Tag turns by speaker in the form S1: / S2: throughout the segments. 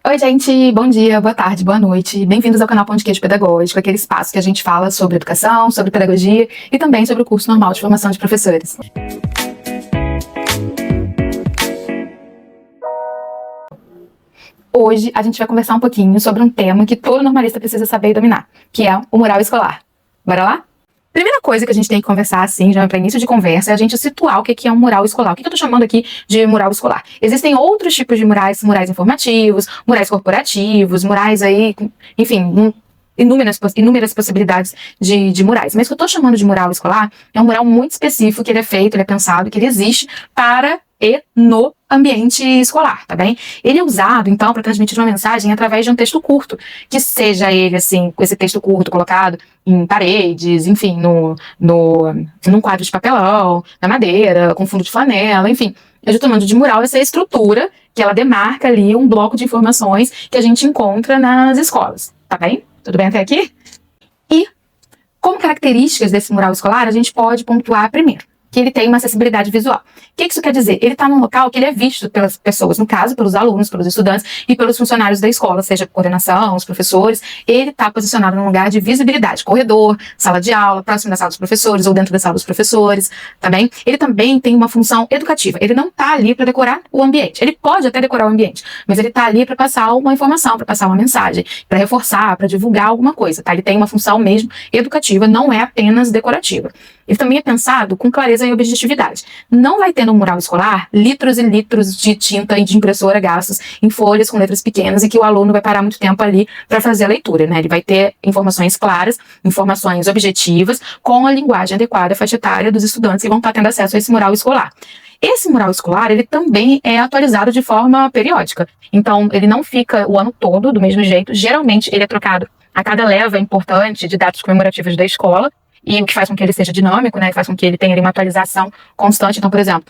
S1: Oi, gente, bom dia, boa tarde, boa noite. Bem-vindos ao canal Pão de Queijo Pedagógico, aquele espaço que a gente fala sobre educação, sobre pedagogia e também sobre o curso normal de formação de professores. Hoje a gente vai conversar um pouquinho sobre um tema que todo normalista precisa saber e dominar, que é o mural escolar. Bora lá? Primeira coisa que a gente tem que conversar, assim, já para início de conversa, é a gente situar o que é um mural escolar. O que eu tô chamando aqui de mural escolar? Existem outros tipos de murais, murais informativos, murais corporativos, murais aí, enfim, inúmeras possibilidades de murais. Mas o que eu tô chamando de mural escolar é um mural muito específico, que ele é feito, ele é pensado, que ele existe para e no ambiente escolar, tá bem? Ele é usado, então, para transmitir uma mensagem através de um texto curto, que seja ele, assim, com esse texto curto colocado em paredes, enfim, num quadro de papelão, na madeira, com fundo de flanela, enfim. Eu estou chamando de mural essa estrutura que ela demarca ali um bloco de informações que a gente encontra nas escolas, tá bem? Tudo bem até aqui? E, como características desse mural escolar, a gente pode pontuar primeiro que ele tem uma acessibilidade visual. O que isso quer dizer? Ele está num local que ele é visto pelas pessoas, no caso, pelos alunos, pelos estudantes e pelos funcionários da escola, seja coordenação, os professores. Ele está posicionado num lugar de visibilidade, corredor, sala de aula, próximo da sala dos professores ou dentro da sala dos professores, tá bem? Ele também tem uma função educativa. Ele não está ali para decorar o ambiente. Ele pode até decorar o ambiente, mas ele está ali para passar uma informação, para passar uma mensagem, para reforçar, para divulgar alguma coisa, tá? Ele tem uma função mesmo educativa, não é apenas decorativa. Ele também é pensado com clareza e objetividade. Não vai ter no mural escolar litros e litros de tinta e de impressora gastos em folhas com letras pequenas e que o aluno vai parar muito tempo ali para fazer a leitura, né? Ele vai ter informações claras, informações objetivas, com a linguagem adequada à faixa etária dos estudantes que vão estar tendo acesso a esse mural escolar. Esse mural escolar, ele também é atualizado de forma periódica. Então, ele não fica o ano todo do mesmo jeito. Geralmente, ele é trocado a cada leva importante de datas comemorativas da escola, e o que faz com que ele seja dinâmico, né, faz com que ele tenha ali uma atualização constante. Então, por exemplo,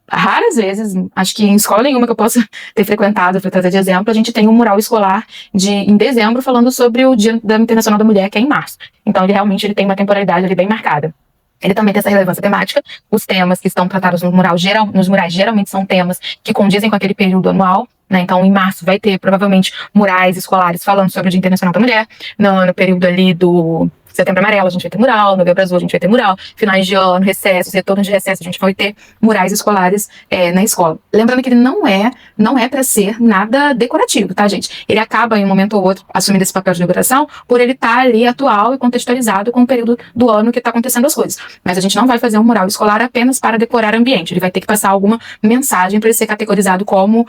S1: raras vezes, acho que em escola nenhuma que eu possa ter frequentado, para trazer de exemplo, a gente tem um mural escolar em dezembro falando sobre o Dia Internacional da Mulher, que é em março. Então, ele realmente tem uma temporalidade ali bem marcada. Ele também tem essa relevância temática. Os temas que estão tratados nos murais geralmente são temas que condizem com aquele período anual, né? Então, em março vai ter provavelmente murais escolares falando sobre o Dia Internacional da Mulher. No período ali do Setembro Amarelo a gente vai ter mural, Novembro Azul a gente vai ter mural, finais de ano, recessos, retorno de recesso, a gente vai ter murais escolares na escola. Lembrando que ele não é para ser nada decorativo, tá, gente? Ele acaba em um momento ou outro assumindo esse papel de decoração por ele estar ali atual e contextualizado com o período do ano que está acontecendo as coisas. Mas a gente não vai fazer um mural escolar apenas para decorar ambiente, ele vai ter que passar alguma mensagem para ele ser categorizado como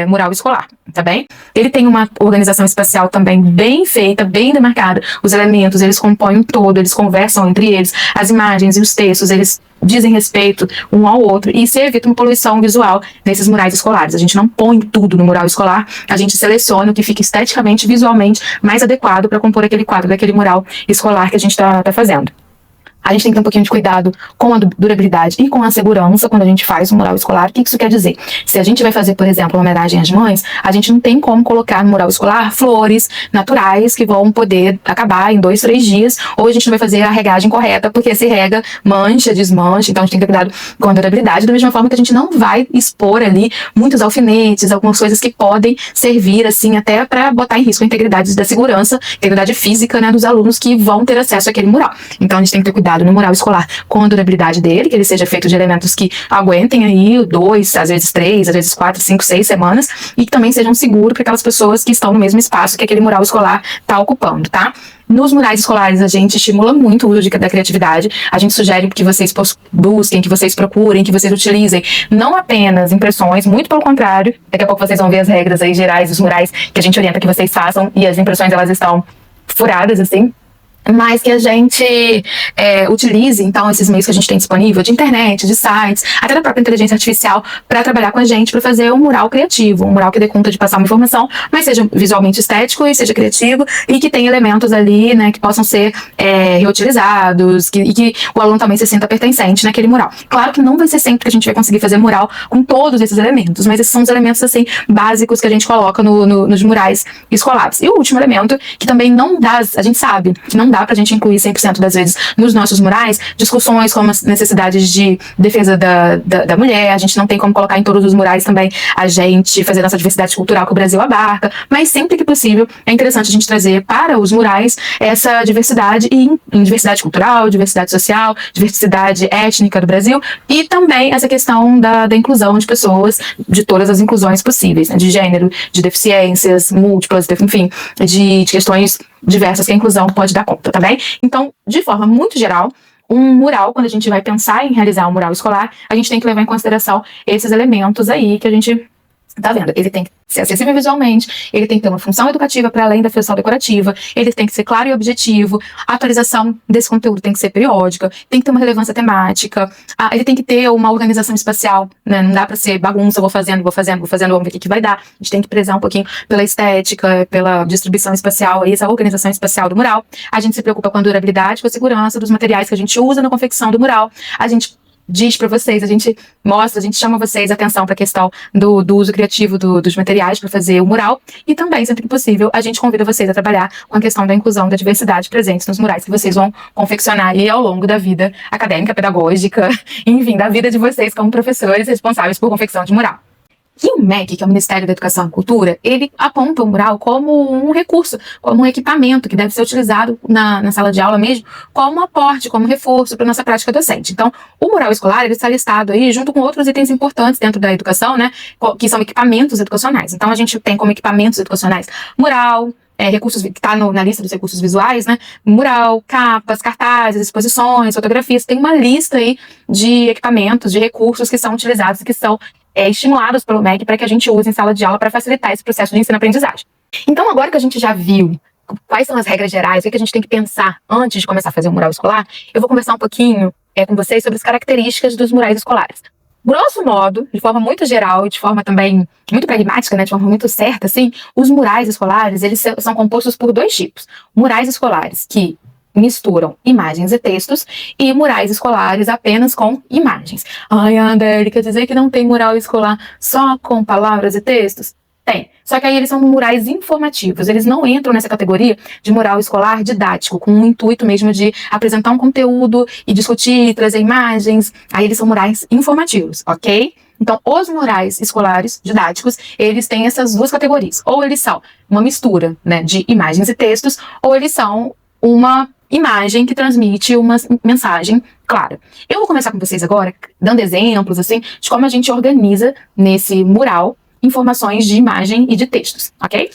S1: mural escolar, tá bem? Ele tem uma organização espacial também bem feita, bem demarcada, os elementos, eles compõem um todo, eles conversam entre eles, as imagens e os textos, eles dizem respeito um ao outro e se evita uma poluição visual nesses murais escolares. A gente não põe tudo no mural escolar, a gente seleciona o que fica esteticamente, visualmente mais adequado para compor aquele quadro daquele mural escolar que a gente está fazendo. A gente tem que ter um pouquinho de cuidado com a durabilidade e com a segurança quando a gente faz um mural escolar. O que isso quer dizer? Se a gente vai fazer, por exemplo, uma homenagem às mães, a gente não tem como colocar no mural escolar flores naturais que vão poder acabar em 2, 3 dias, ou a gente não vai fazer a regagem correta, porque se rega, mancha, desmancha, então a gente tem que ter cuidado com a durabilidade, da mesma forma que a gente não vai expor ali muitos alfinetes, algumas coisas que podem servir, assim, até para botar em risco a integridade da segurança, integridade física, né, dos alunos que vão ter acesso àquele mural. Então a gente tem que ter cuidado no mural escolar com a durabilidade dele, que ele seja feito de elementos que aguentem aí 2, às vezes 3, às vezes 4, 5, 6 semanas e que também sejam seguros para aquelas pessoas que estão no mesmo espaço que aquele mural escolar está ocupando, tá? Nos murais escolares, a gente estimula muito o uso da criatividade. A gente sugere que vocês busquem, que vocês procurem, que vocês utilizem não apenas impressões, muito pelo contrário. Daqui a pouco vocês vão ver as regras aí gerais dos murais que a gente orienta que vocês façam e as impressões, elas estão furadas, assim. Mas que a gente utilize, então, esses meios que a gente tem disponível, de internet, de sites, até da própria inteligência artificial, para trabalhar com a gente, para fazer um mural criativo, um mural que dê conta de passar uma informação, mas seja visualmente estético e seja criativo, e que tenha elementos ali, né, que possam ser reutilizados, e que o aluno também se sinta pertencente naquele mural. Claro que não vai ser sempre que a gente vai conseguir fazer mural com todos esses elementos, mas esses são os elementos, assim, básicos que a gente coloca nos murais escolares. E o último elemento, que também não dá, a gente sabe que não dá dá pra gente incluir 100% das vezes nos nossos murais discussões como as necessidades de defesa da mulher. A gente não tem como colocar em todos os murais também a gente fazer nossa diversidade cultural que o Brasil abarca, mas sempre que possível é interessante a gente trazer para os murais essa diversidade em diversidade cultural, diversidade social, diversidade étnica do Brasil e também essa questão da inclusão de pessoas, de todas as inclusões possíveis, né, de gênero, de deficiências múltiplas, enfim, de questões diversas que a inclusão pode dar conta, tá bem? Então, de forma muito geral, um mural, quando a gente vai pensar em realizar um mural escolar, a gente tem que levar em consideração esses elementos aí que a gente tá vendo. Ele tem que ser acessível visualmente, ele tem que ter uma função educativa para além da função decorativa, ele tem que ser claro e objetivo, a atualização desse conteúdo tem que ser periódica, tem que ter uma relevância temática, ele tem que ter uma organização espacial, né? Não dá para ser bagunça, vou fazendo, vamos ver o que vai dar. A gente tem que prezar um pouquinho pela estética, pela distribuição espacial, essa organização espacial do mural. A gente se preocupa com a durabilidade, com a segurança dos materiais que a gente usa na confecção do mural. A gente diz para vocês, a gente mostra, a gente chama vocês a atenção para a questão do uso criativo dos materiais para fazer o mural e também, sempre que possível, a gente convida vocês a trabalhar com a questão da inclusão da diversidade presente nos murais que vocês vão confeccionar aí ao longo da vida acadêmica, pedagógica, enfim, da vida de vocês como professores responsáveis por confecção de mural. E o MEC, que é o Ministério da Educação e Cultura, ele aponta o mural como um recurso, como um equipamento que deve ser utilizado na sala de aula mesmo, como aporte, como reforço para a nossa prática docente. Então, o mural escolar, ele está listado aí junto com outros itens importantes dentro da educação, né, que são equipamentos educacionais. Então, a gente tem como equipamentos educacionais mural, recursos, que está na lista dos recursos visuais, né, mural, capas, cartazes, exposições, fotografias, tem uma lista aí de equipamentos, de recursos que são utilizados e que são estimulados pelo MEC para que a gente use em sala de aula para facilitar esse processo de ensino-aprendizagem. Então, agora que a gente já viu quais são as regras gerais, o que a gente tem que pensar antes de começar a fazer um mural escolar, eu vou conversar um pouquinho com vocês sobre as características dos murais escolares. Grosso modo, de forma muito geral e de forma também muito pragmática, né, de forma muito certa, assim, os murais escolares, eles são compostos por dois tipos. Murais escolares que misturam imagens e textos e murais escolares apenas com imagens. Ai, Ander, quer dizer que não tem mural escolar só com palavras e textos? Tem. Só que aí eles são murais informativos, eles não entram nessa categoria de mural escolar didático, com o intuito mesmo de apresentar um conteúdo e discutir, trazer imagens. Aí eles são murais informativos, ok? Então, os murais escolares didáticos, eles têm essas duas categorias. Ou eles são uma mistura, né, de imagens e textos, ou eles são uma imagem que transmite uma mensagem clara. Eu vou começar com vocês agora, dando exemplos, assim, de como a gente organiza nesse mural informações de imagem e de textos, ok?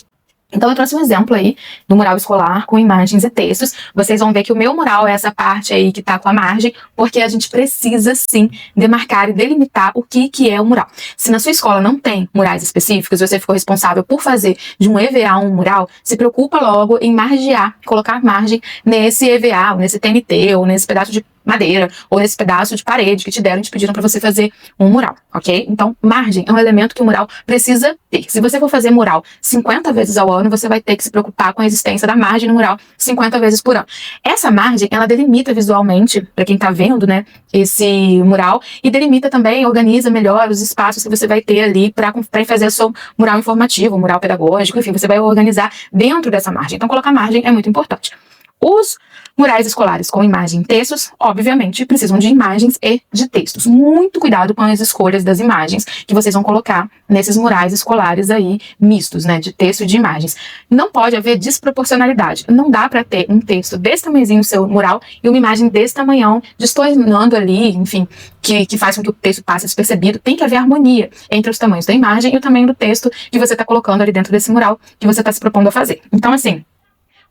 S1: Então eu trouxe um exemplo aí do mural escolar com imagens e textos. Vocês vão ver que o meu mural é essa parte aí que tá com a margem, porque a gente precisa sim demarcar e delimitar o que é o mural. Se na sua escola não tem murais específicos, você ficou responsável por fazer de um EVA um mural, se preocupa logo em margear, colocar margem nesse EVA, ou nesse TNT, ou nesse pedaço de madeira, ou nesse pedaço de parede que te deram e te pediram para você fazer um mural, ok? Então, margem é um elemento que o mural precisa ter. Se você for fazer mural 50 vezes ao ano, você vai ter que se preocupar com a existência da margem no mural 50 vezes por ano. Essa margem, ela delimita visualmente, para quem tá vendo, né, esse mural, e delimita também, organiza melhor os espaços que você vai ter ali para fazer o seu mural informativo, mural pedagógico, enfim, você vai organizar dentro dessa margem. Então, colocar margem é muito importante. Os murais escolares com imagem e textos, obviamente, precisam de imagens e de textos. Muito cuidado com as escolhas das imagens que vocês vão colocar nesses murais escolares aí mistos, né, de texto e de imagens. Não pode haver desproporcionalidade. Não dá para ter um texto desse tamanhozinho no seu mural e uma imagem desse tamanhão distornando ali, enfim, que faz com que o texto passe despercebido. Tem que haver harmonia entre os tamanhos da imagem e o tamanho do texto que você está colocando ali dentro desse mural que você está se propondo a fazer. Então, assim,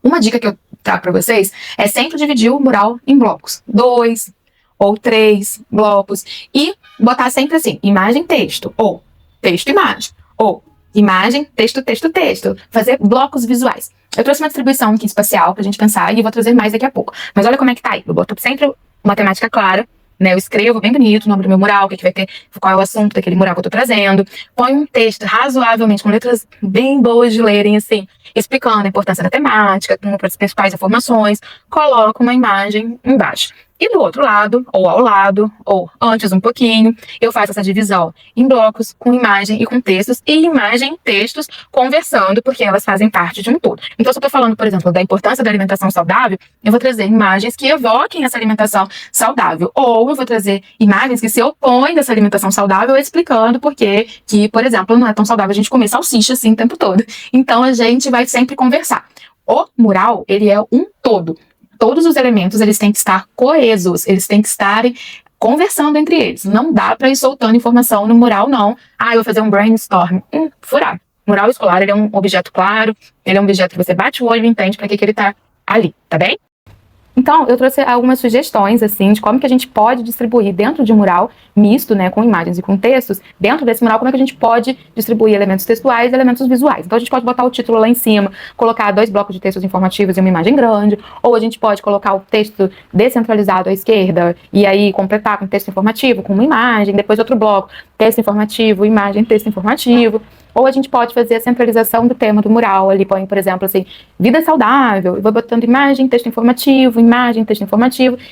S1: uma dica que eu trago para vocês é sempre dividir o mural em blocos. 2 ou 3 blocos. E botar sempre assim, imagem, texto. Ou texto, imagem. Ou imagem, texto, texto, texto. Fazer blocos visuais. Eu trouxe uma distribuição aqui espacial pra gente pensar e vou trazer mais daqui a pouco. Mas olha como é que tá aí. Eu boto sempre uma temática clara, né? Eu escrevo bem bonito o nome do meu mural, o que vai ter, qual é o assunto daquele mural que eu tô trazendo. Põe um texto razoavelmente, com letras bem boas de lerem, assim, explicando a importância da temática, com as principais informações. Coloco uma imagem embaixo. E do outro lado, ou ao lado, ou antes um pouquinho, eu faço essa divisão em blocos, com imagem e com textos, e imagem e textos conversando, porque elas fazem parte de um todo. Então, se eu estou falando, por exemplo, da importância da alimentação saudável, eu vou trazer imagens que evoquem essa alimentação saudável, ou eu vou trazer imagens que se opõem dessa alimentação saudável, explicando por que, por exemplo, não é tão saudável a gente comer salsicha assim o tempo todo. Então, a gente vai sempre conversar. O mural, ele é um todo. Todos os elementos, eles têm que estar coesos, eles têm que estar conversando entre eles. Não dá para ir soltando informação no mural, não. Eu vou fazer um brainstorm. Furado. Mural escolar, ele é um objeto claro, ele é um objeto que você bate o olho e entende para que ele tá ali, tá bem? Então, eu trouxe algumas sugestões, assim, de como que a gente pode distribuir dentro de um mural misto, né, com imagens e com textos, dentro desse mural, como é que a gente pode distribuir elementos textuais e elementos visuais. Então, a gente pode botar o título lá em cima, colocar 2 blocos de textos informativos e uma imagem grande, ou a gente pode colocar o texto descentralizado à esquerda, e aí completar com texto informativo, com uma imagem, depois outro bloco, texto informativo, imagem, texto informativo. Ou a gente pode fazer a centralização do tema do mural, ali põe, por exemplo, assim, vida saudável, e vou botando imagem, texto informativo,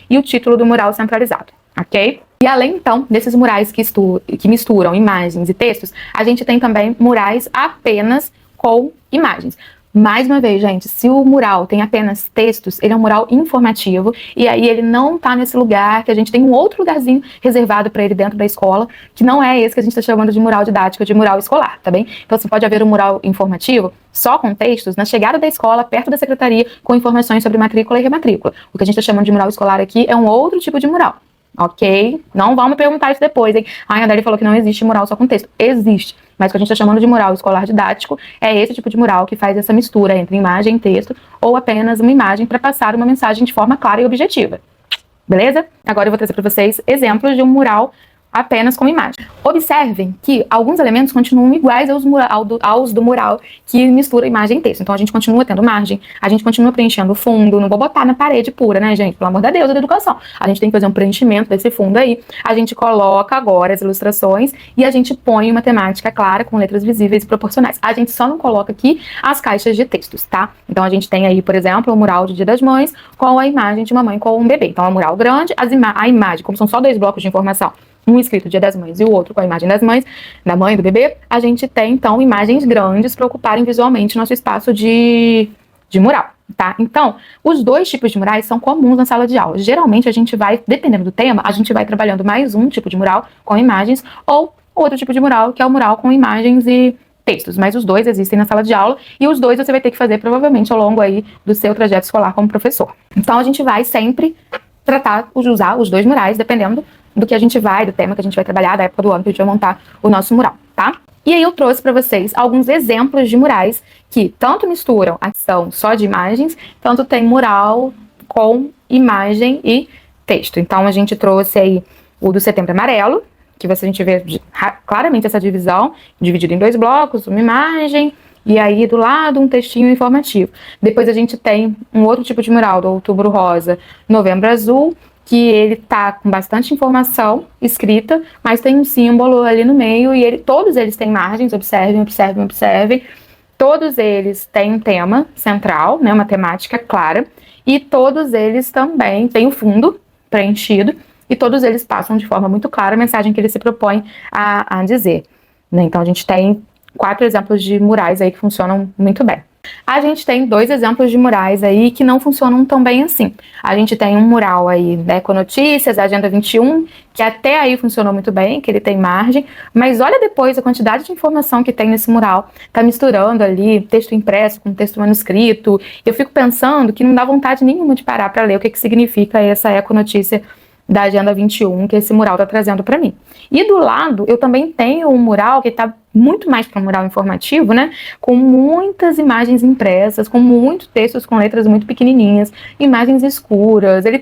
S1: e o título do mural centralizado, ok? E além, então, desses murais que misturam imagens e textos, a gente tem também murais apenas com imagens. Mais uma vez, gente, se o mural tem apenas textos, ele é um mural informativo, e aí ele não tá nesse lugar, que a gente tem um outro lugarzinho reservado para ele dentro da escola, que não é esse que a gente tá chamando de mural didático, de mural escolar, tá bem? Então, você pode haver um mural informativo só com textos na chegada da escola, perto da secretaria, com informações sobre matrícula e rematrícula. O que a gente tá chamando de mural escolar aqui é um outro tipo de mural. Ok? Não vão me perguntar isso depois, hein? A Adele falou que não existe mural só com texto. Existe. Mas o que a gente está chamando de mural escolar didático é esse tipo de mural que faz essa mistura entre imagem e texto, ou apenas uma imagem para passar uma mensagem de forma clara e objetiva. Beleza? Agora eu vou trazer para vocês exemplos de um mural apenas com imagem. Observem que alguns elementos continuam iguais aos do mural que mistura imagem e texto. Então a gente continua tendo margem, a gente continua preenchendo o fundo, não vou botar na parede pura, né, gente? Pelo amor de Deus, da educação. A gente tem que fazer um preenchimento desse fundo aí. A gente coloca agora as ilustrações e a gente põe uma temática clara com letras visíveis e proporcionais. A gente só não coloca aqui as caixas de textos, tá? Então a gente tem aí, por exemplo, o mural de Dia das Mães com a imagem de uma mãe com um bebê. Então é um mural grande, a imagem, como são só 2 blocos de informação, um escrito Dia das Mães e o outro com a imagem das mães, da mãe e do bebê, a gente tem, então, imagens grandes para ocuparem visualmente nosso espaço de mural, tá? Então, os 2 tipos de murais são comuns na sala de aula. Geralmente, a gente vai, dependendo do tema, a gente vai trabalhando mais um tipo de mural com imagens ou outro tipo de mural, que é o mural com imagens e textos, mas os 2 existem na sala de aula e os 2 você vai ter que fazer provavelmente ao longo aí do seu trajeto escolar como professor. Então, a gente vai sempre usar os 2 murais, dependendo do que a gente vai, do tema que a gente vai trabalhar, da época do ano que a gente vai montar o nosso mural, tá? E aí eu trouxe para vocês alguns exemplos de murais que tanto misturam ação só de imagens, tanto tem mural com imagem e texto. Então a gente trouxe aí o do Setembro Amarelo, que a gente vê claramente essa divisão, dividido em 2 blocos, uma imagem, e aí do lado um textinho informativo. Depois a gente tem um outro tipo de mural, do Outubro Rosa, Novembro Azul, que ele tá com bastante informação escrita, mas tem um símbolo ali no meio e todos eles têm margens, observem. Todos eles têm um tema central, né, uma temática clara, e todos eles também têm o fundo preenchido, e todos eles passam de forma muito clara a mensagem que ele se propõe a dizer, né? Então a gente tem 4 exemplos de murais aí que funcionam muito bem. A gente tem 2 exemplos de murais aí que não funcionam tão bem assim. A gente tem um mural aí da Econotícias, da Agenda 21, que até aí funcionou muito bem, que ele tem margem, mas olha depois a quantidade de informação que tem nesse mural. Tá misturando ali texto impresso com texto manuscrito. Eu fico pensando que não dá vontade nenhuma de parar para ler o que significa essa Econotícia da Agenda 21 que esse mural tá trazendo para mim. E do lado, eu também tenho um mural que tá muito mais para um mural informativo, né? Com muitas imagens impressas, com muitos textos com letras muito pequenininhas, imagens escuras. Ele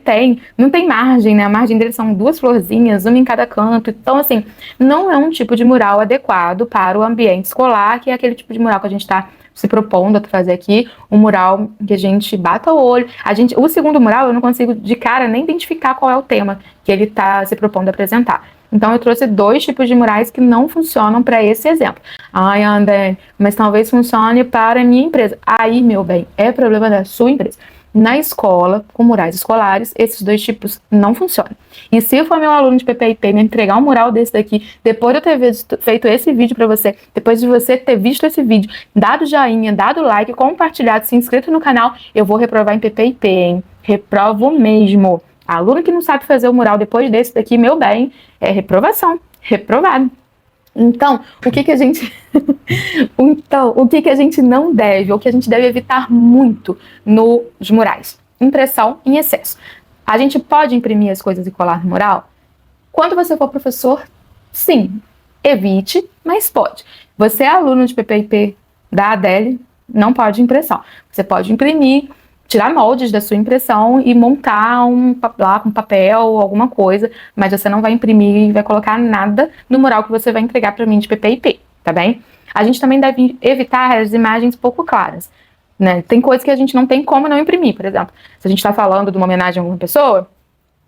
S1: não tem margem, né? A margem dele são 2 florzinhas, uma em cada canto. Então, assim, não é um tipo de mural adequado para o ambiente escolar, que é aquele tipo de mural que a gente tá se propondo a fazer aqui, um mural que a gente bata o olho. O segundo mural eu não consigo de cara nem identificar qual é o tema que ele está se propondo a apresentar. Então eu trouxe 2 tipos de murais que não funcionam para esse exemplo. Ai, André, mas talvez funcione para a minha empresa. Aí, meu bem, é problema da sua empresa. na escola, com murais escolares, esses dois tipos não funcionam. E se for meu aluno de PPIP me entregar um mural desse daqui, depois de eu ter feito esse vídeo para você, depois de você ter visto esse vídeo, dado joinha, dado like, compartilhado, se inscrito no canal, eu vou reprovar em PPIP, hein? Reprovo mesmo. Aluno que não sabe fazer o mural depois desse daqui, meu bem, é reprovação. Reprovado. Então, o que a gente não deve, ou o que a gente deve evitar muito nos murais? Impressão em excesso. A gente pode imprimir as coisas e colar no mural? Quando você for professor, sim. Evite, mas pode. Você é aluno de PPIP da Adele, não pode impressão. Você pode imprimir, tirar moldes da sua impressão e montar um papel, alguma coisa, mas você não vai imprimir e vai colocar nada no mural que você vai entregar para mim de PPIP, tá bem? A gente também deve evitar as imagens pouco claras, né? Tem coisas que a gente não tem como não imprimir, por exemplo, se a gente está falando de uma homenagem a alguma pessoa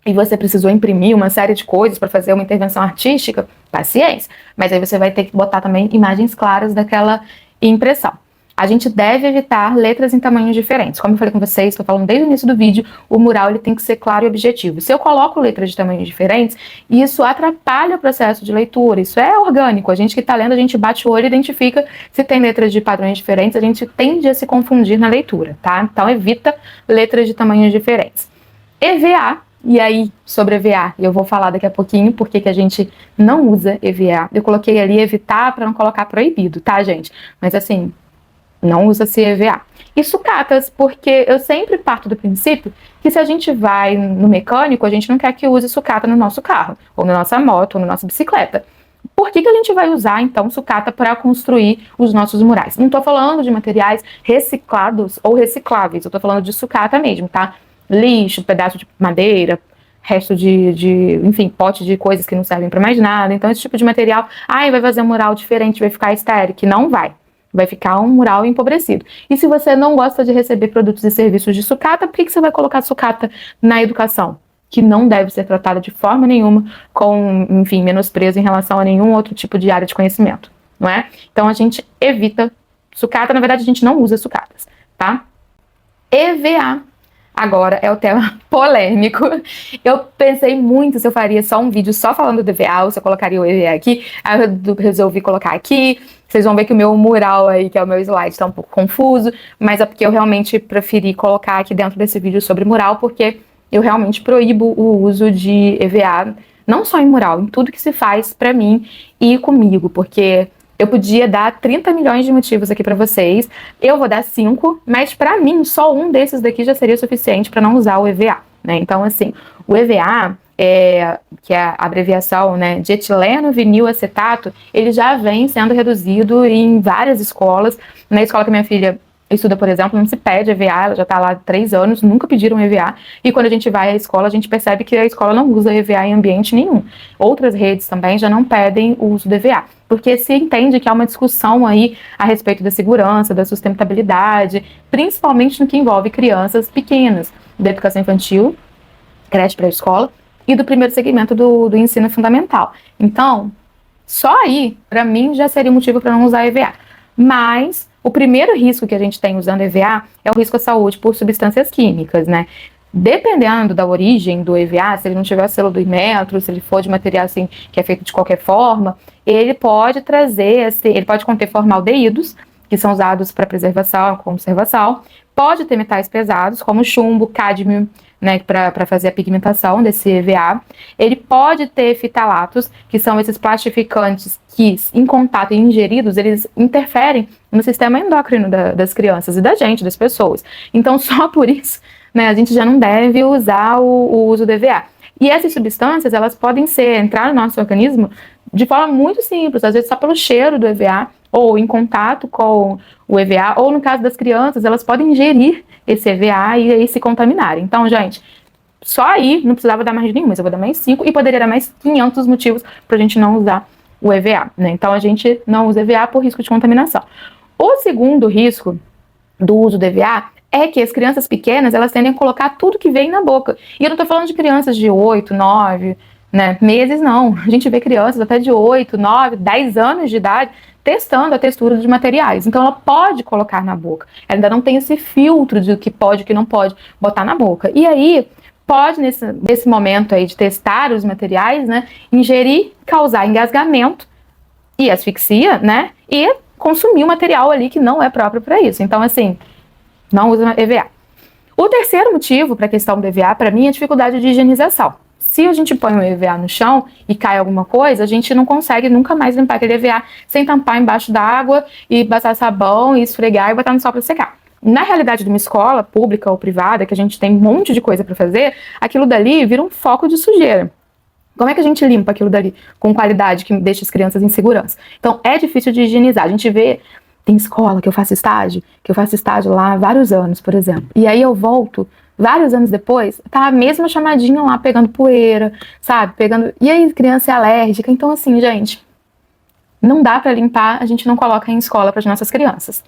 S1: e você precisou imprimir uma série de coisas para fazer uma intervenção artística, paciência, mas aí você vai ter que botar também imagens claras daquela impressão. A gente deve evitar letras em tamanhos diferentes. Como eu falei com vocês, estou falando desde o início do vídeo, o mural ele tem que ser claro e objetivo. Se eu coloco letras de tamanhos diferentes, isso atrapalha o processo de leitura. Isso é orgânico. A gente que está lendo, a gente bate o olho e identifica se tem letras de padrões diferentes, a gente tende a se confundir na leitura, tá? Então evita letras de tamanhos diferentes. EVA. E aí, sobre EVA, eu vou falar daqui a pouquinho porque que a gente não usa EVA. Eu coloquei ali evitar para não colocar proibido, tá, gente? Mas assim, não usa-se EVA. E sucatas, porque eu sempre parto do princípio que se a gente vai no mecânico, a gente não quer que use sucata no nosso carro, ou na nossa moto, ou na nossa bicicleta. Por que a gente vai usar, então, sucata para construir os nossos murais? Não estou falando de materiais reciclados ou recicláveis, eu estou falando de sucata mesmo, tá? Lixo, pedaço de madeira, resto enfim, pote de coisas que não servem para mais nada. Então, esse tipo de material, vai fazer um mural diferente, vai ficar estéril, que não vai. Vai ficar um mural empobrecido. E se você não gosta de receber produtos e serviços de sucata, por que você vai colocar sucata na educação? Que não deve ser tratada de forma nenhuma com, enfim, menosprezo em relação a nenhum outro tipo de área de conhecimento, não é? Então a gente evita sucata, na verdade a gente não usa sucatas, tá? EVA. Agora é o tema polêmico. Eu pensei muito se eu faria só um vídeo só falando do EVA, ou se eu colocaria o EVA aqui. Aí eu resolvi colocar aqui. Vocês vão ver que o meu mural aí, que é o meu slide, tá um pouco confuso, mas é porque eu realmente preferi colocar aqui dentro desse vídeo sobre mural, porque eu realmente proíbo o uso de EVA, não só em mural, em tudo que se faz pra mim e comigo, porque eu podia dar 30 milhões de motivos aqui pra vocês, eu vou dar 5, mas pra mim só um desses daqui já seria suficiente pra não usar o EVA, né? Então, assim, o EVA, que é a abreviação, né, de etileno vinil acetato, ele já vem sendo reduzido em várias escolas. Na escola que minha filha estuda, por exemplo, não se pede EVA, ela já está lá há 3 anos, nunca pediram EVA, e quando a gente vai à escola, a gente percebe que a escola não usa EVA em ambiente nenhum. Outras redes também já não pedem o uso do EVA, porque se entende que há uma discussão aí a respeito da segurança, da sustentabilidade, principalmente no que envolve crianças pequenas, da educação infantil, creche pré-escola, e do primeiro segmento do ensino fundamental. Então, só aí, para mim, já seria motivo para não usar EVA. Mas o primeiro risco que a gente tem usando EVA é o risco à saúde por substâncias químicas, né? Dependendo da origem do EVA, se ele não tiver selo do Inmetro, se ele for de material assim que é feito de qualquer forma, ele pode ele pode conter formaldeídos, que são usados para preservação, conservação, pode ter metais pesados, como chumbo, cádmio, né, para fazer a pigmentação desse EVA. Ele pode ter fitalatos, que são esses plastificantes que, em contato e ingeridos, eles interferem no sistema endócrino das crianças e da gente, das pessoas. Então, só por isso, né, a gente já não deve usar o uso do EVA. E essas substâncias, elas podem entrar no nosso organismo de forma muito simples, às vezes só pelo cheiro do EVA, ou em contato com o EVA, ou no caso das crianças, elas podem ingerir esse EVA e aí se contaminarem. Então, gente, só aí não precisava dar mais nenhum, mas eu vou dar mais 5 e poderia dar mais 500 motivos pra gente não usar o EVA, né? Então, a gente não usa EVA por risco de contaminação. O segundo risco do uso do EVA é que as crianças pequenas, elas tendem a colocar tudo que vem na boca. E eu não tô falando de crianças de 8, 9, né, meses, não. A gente vê crianças até de 8, 9, 10 anos de idade testando a textura dos materiais. Então ela pode colocar na boca. Ela ainda não tem esse filtro de o que pode e o que não pode botar na boca. E aí pode, nesse momento aí de testar os materiais, né, ingerir, causar engasgamento e asfixia, né, e consumir o material ali que não é próprio para isso. Então, assim, não usa EVA. O terceiro motivo para a questão do EVA, para mim, é a dificuldade de higienização. Se a gente põe um EVA no chão e cai alguma coisa, a gente não consegue nunca mais limpar aquele EVA sem tampar embaixo d'água e passar sabão e esfregar e botar no sol para secar. Na realidade de uma escola pública ou privada, que a gente tem um monte de coisa para fazer, aquilo dali vira um foco de sujeira. Como é que a gente limpa aquilo dali com qualidade que deixa as crianças em segurança? Então, é difícil de higienizar. A gente vê, tem escola que eu faço estágio lá há vários anos, por exemplo. E aí eu volto, vários anos depois, tá a mesma chamadinha lá, pegando poeira, sabe? E aí, criança é alérgica. Então, assim, gente, não dá para limpar, a gente não coloca em escola para as nossas crianças.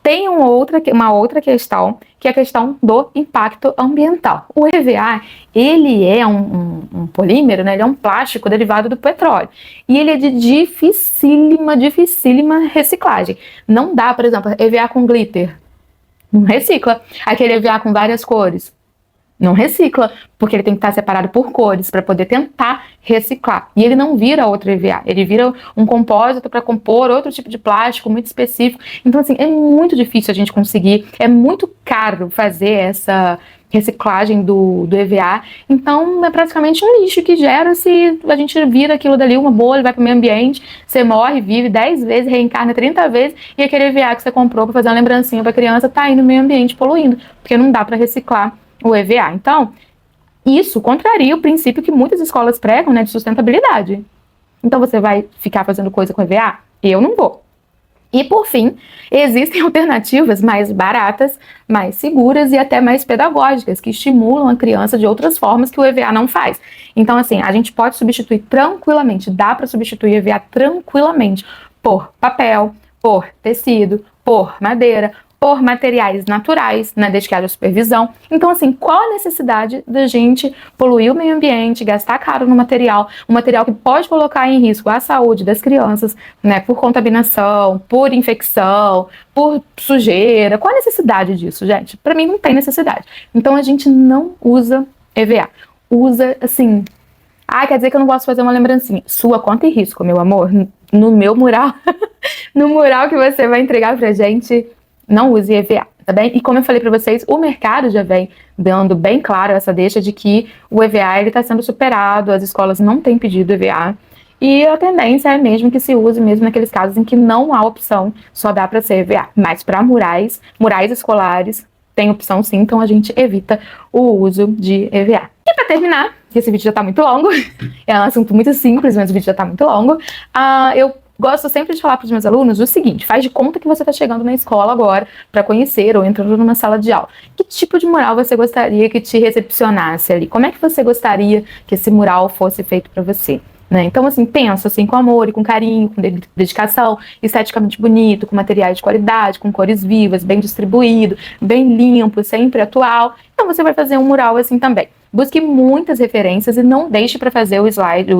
S1: Tem uma outra questão, que é a questão do impacto ambiental. O EVA, ele é um polímero, né? Ele é um plástico derivado do petróleo. E ele é de dificílima reciclagem. Não dá, por exemplo, EVA com glitter. Não recicla. Aquele EVA com várias cores. Não recicla, porque ele tem que estar separado por cores para poder tentar reciclar. E ele não vira outro EVA, ele vira um compósito para compor outro tipo de plástico muito específico. Então, assim, é muito difícil a gente conseguir, é muito caro fazer essa reciclagem do EVA. Então, é praticamente um lixo que gera se a gente vira aquilo dali, uma bolha, vai para o meio ambiente, você morre, vive 10 vezes, reencarna 30 vezes, e aquele EVA que você comprou para fazer uma lembrancinha para a criança tá aí no meio ambiente poluindo, porque não dá para reciclar o EVA. Então, isso contraria o princípio que muitas escolas pregam, né, de sustentabilidade. Então, você vai ficar fazendo coisa com EVA? Eu não vou. E, por fim, existem alternativas mais baratas, mais seguras e até mais pedagógicas, que estimulam a criança de outras formas que o EVA não faz. Então, assim, a gente pode substituir tranquilamente, dá para substituir EVA tranquilamente por papel, por tecido, por madeira, por materiais naturais, né, desde que haja supervisão. Então, assim, qual a necessidade da gente poluir o meio ambiente, gastar caro no material, um material que pode colocar em risco a saúde das crianças, né, por contaminação, por infecção, por sujeira? Qual a necessidade disso, gente? Para mim não tem necessidade. Então, a gente não usa EVA. Usa, assim... quer dizer que eu não posso fazer uma lembrancinha. Sua conta e risco, meu amor. No meu mural, no mural que você vai entregar pra gente, não use EVA, tá bem? E como eu falei para vocês, o mercado já vem dando bem claro essa deixa de que o EVA está sendo superado, as escolas não têm pedido EVA, e a tendência é mesmo que se use mesmo naqueles casos em que não há opção, só dá para ser EVA. Mas para murais escolares, tem opção sim, então a gente evita o uso de EVA. E para terminar, que esse vídeo já tá muito longo, é um assunto muito simples, mas o vídeo já tá muito longo, eu gosto sempre de falar para os meus alunos o seguinte: faz de conta que você está chegando na escola agora para conhecer ou entrando numa sala de aula. Que tipo de mural você gostaria que te recepcionasse ali? Como é que você gostaria que esse mural fosse feito para você? Né? Então, assim, pensa assim, com amor e com carinho, com dedicação, esteticamente bonito, com materiais de qualidade, com cores vivas, bem distribuído, bem limpo, sempre atual. Então, você vai fazer um mural assim também. Busque muitas referências e não deixe para fazer o slide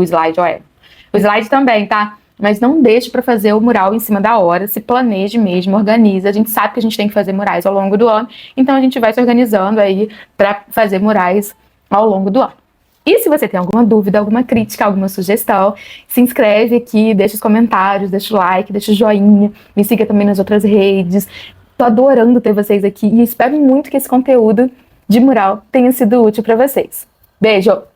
S1: também, tá? Mas não deixe para fazer o mural em cima da hora, se planeje mesmo, organize. A gente sabe que a gente tem que fazer murais ao longo do ano, então a gente vai se organizando aí para fazer murais ao longo do ano. E se você tem alguma dúvida, alguma crítica, alguma sugestão, se inscreve aqui, deixa os comentários, deixa o like, deixa o joinha, me siga também nas outras redes. Tô adorando ter vocês aqui e espero muito que esse conteúdo de mural tenha sido útil para vocês. Beijo!